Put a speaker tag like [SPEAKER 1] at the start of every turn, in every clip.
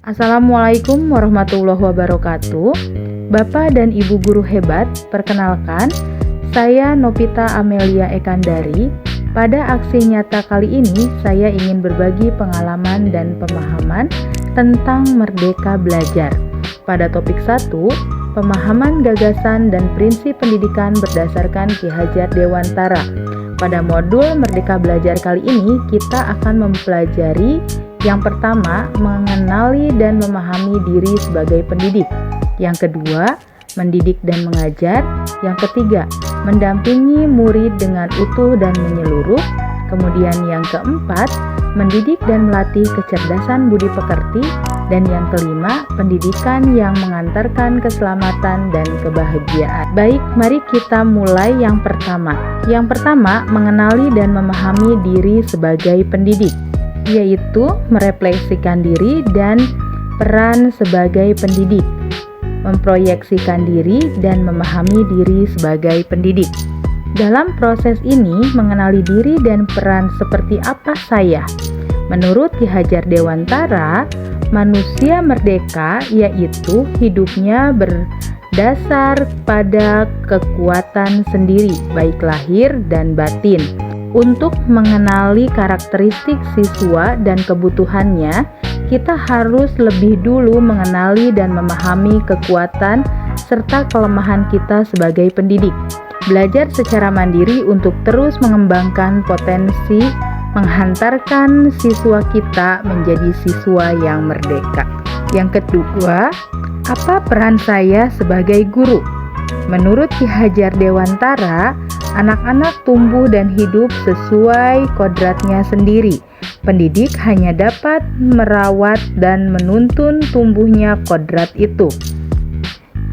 [SPEAKER 1] Assalamualaikum warahmatullahi wabarakatuh. Bapak dan Ibu guru hebat, perkenalkan, saya Novita Amelia Ekandari. Pada aksi nyata kali ini, saya ingin berbagi pengalaman dan pemahaman tentang Merdeka Belajar. Pada topik 1, pemahaman gagasan dan prinsip pendidikan berdasarkan Ki Hajar Dewantara. Pada modul Merdeka Belajar kali ini, kita akan mempelajari yang pertama, mengenali dan memahami diri sebagai pendidik. Yang kedua, mendidik dan mengajar. Yang ketiga, mendampingi murid dengan utuh dan menyeluruh. Kemudian yang keempat, mendidik dan melatih kecerdasan budi pekerti. Dan yang kelima, pendidikan yang mengantarkan keselamatan dan kebahagiaan. Baik, mari kita mulai yang pertama. Yang pertama, mengenali dan memahami diri sebagai pendidik, yaitu merefleksikan diri dan peran sebagai pendidik, memproyeksikan diri dan memahami diri sebagai pendidik. Dalam proses ini, mengenali diri dan peran seperti apa saya. Menurut Ki Hajar Dewantara, manusia merdeka yaitu hidupnya berdasar pada kekuatan sendiri, baik lahir dan batin. Untuk mengenali karakteristik siswa dan kebutuhannya, kita harus lebih dulu mengenali dan memahami kekuatan serta kelemahan kita sebagai pendidik. Belajar secara mandiri untuk terus mengembangkan potensi menghantarkan siswa kita menjadi siswa yang merdeka. Yang kedua, apa peran saya sebagai guru? Menurut Ki Hajar Dewantara, anak-anak tumbuh dan hidup sesuai kodratnya sendiri. Pendidik hanya dapat merawat dan menuntun tumbuhnya kodrat itu.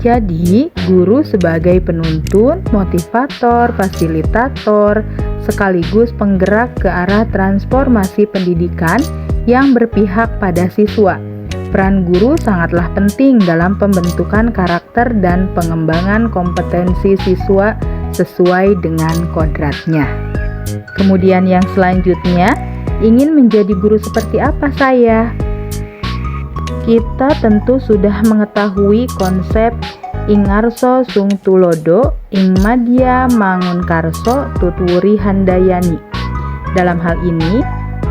[SPEAKER 1] Jadi, guru sebagai penuntun, motivator, fasilitator, sekaligus penggerak ke arah transformasi pendidikan yang berpihak pada siswa. Peran guru sangatlah penting dalam pembentukan karakter dan pengembangan kompetensi siswa sesuai dengan kodratnya. Kemudian yang selanjutnya, ingin menjadi guru seperti apa saya? Kita tentu sudah mengetahui konsep Ingarso Sung Tulodo, Ing Madya Mangun Karso Tutwuri Handayani. Dalam hal ini,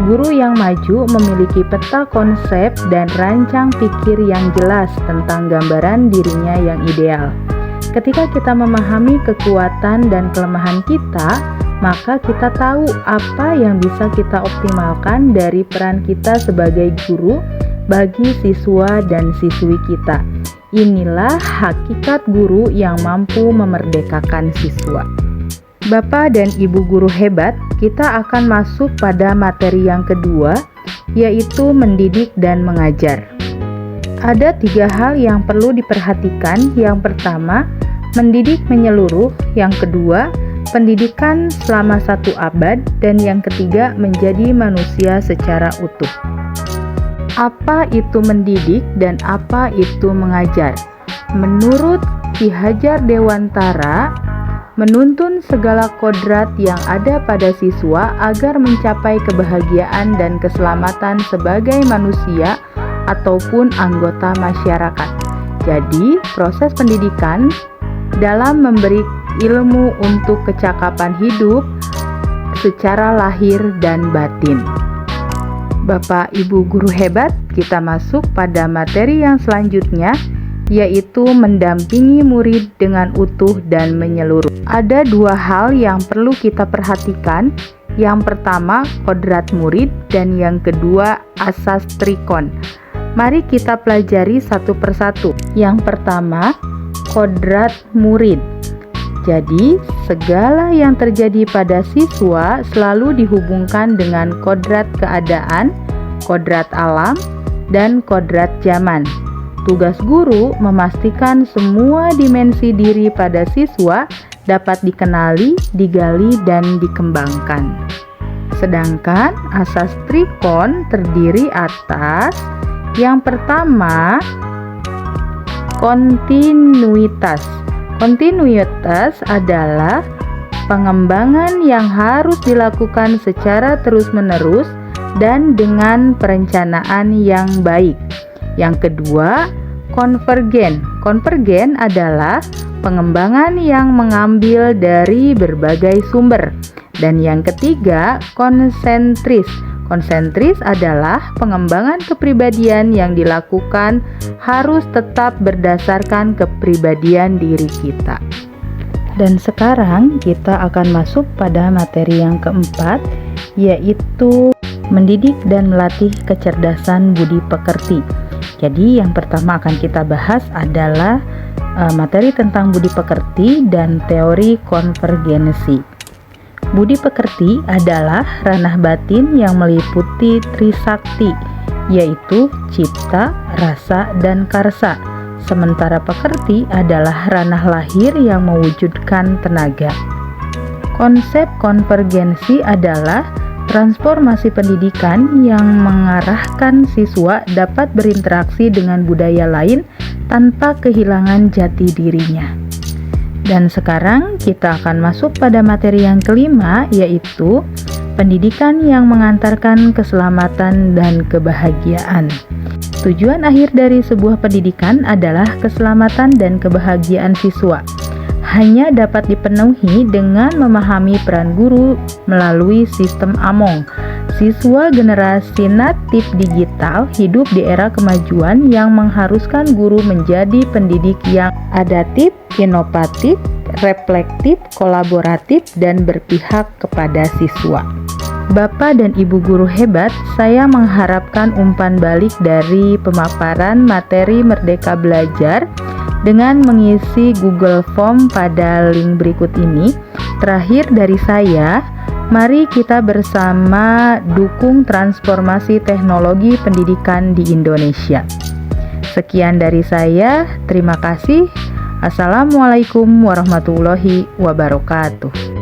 [SPEAKER 1] guru yang maju memiliki peta konsep dan rancang pikir yang jelas tentang gambaran dirinya yang ideal. Ketika kita memahami kekuatan dan kelemahan kita, maka kita tahu apa yang bisa kita optimalkan dari peran kita sebagai guru bagi siswa dan siswi kita. Inilah hakikat guru yang mampu memerdekakan siswa. Bapak dan Ibu guru hebat, kita akan masuk pada materi yang kedua, yaitu mendidik dan mengajar. Ada 3 hal yang perlu diperhatikan. Yang pertama, mendidik menyeluruh. Yang kedua, pendidikan selama 1 abad. Dan yang ketiga, menjadi manusia secara utuh. Apa itu mendidik dan apa itu mengajar? Menurut Ki Hajar Dewantara, menuntun segala kodrat yang ada pada siswa agar mencapai kebahagiaan dan keselamatan sebagai manusia ataupun anggota masyarakat. Jadi, proses pendidikan dalam memberi ilmu untuk kecakapan hidup secara lahir dan batin. Bapak Ibu guru hebat, kita masuk pada materi yang selanjutnya, yaitu mendampingi murid dengan utuh dan menyeluruh. Ada 2 hal yang perlu kita perhatikan. Yang pertama, kodrat murid, dan yang kedua, asas trikon. Mari kita pelajari satu persatu. Yang pertama, kodrat murid. Jadi, segala yang terjadi pada siswa selalu dihubungkan dengan kodrat keadaan, kodrat alam, dan kodrat zaman. Tugas guru memastikan semua dimensi diri pada siswa dapat dikenali, digali, dan dikembangkan. Sedangkan asas trikon terdiri atas yang pertama, kontinuitas. Kontinuitas adalah pengembangan yang harus dilakukan secara terus-menerus dan dengan perencanaan yang baik. Yang kedua, konvergen. Konvergen adalah pengembangan yang mengambil dari berbagai sumber. Dan yang ketiga, konsentris. Konsentris adalah pengembangan kepribadian yang dilakukan harus tetap berdasarkan kepribadian diri kita. Dan sekarang kita akan masuk pada materi yang keempat, yaitu mendidik dan melatih kecerdasan budi pekerti. Jadi yang pertama akan kita bahas adalah materi tentang budi pekerti dan teori konvergensi. Budi pekerti adalah ranah batin yang meliputi trisakti, yaitu cipta, rasa, dan karsa. Sementara pekerti adalah ranah lahir yang mewujudkan tenaga. Konsep konvergensi adalah transformasi pendidikan yang mengarahkan siswa dapat berinteraksi dengan budaya lain tanpa kehilangan jati dirinya. Dan sekarang kita akan masuk pada materi yang kelima, yaitu pendidikan yang mengantarkan keselamatan dan kebahagiaan. Tujuan akhir dari sebuah pendidikan adalah keselamatan dan kebahagiaan siswa. Hanya dapat dipenuhi dengan memahami peran guru melalui sistem AMONG. Siswa generasi natif digital hidup di era kemajuan yang mengharuskan guru menjadi pendidik yang adaptif, inovatif, reflektif, kolaboratif, dan berpihak kepada siswa. Bapak dan Ibu guru hebat, saya mengharapkan umpan balik dari pemaparan materi Merdeka Belajar dengan mengisi Google Form pada link berikut ini. Terakhir dari saya, mari kita bersama dukung transformasi teknologi pendidikan di Indonesia. Sekian dari saya, terima kasih. Assalamualaikum warahmatullahi wabarakatuh.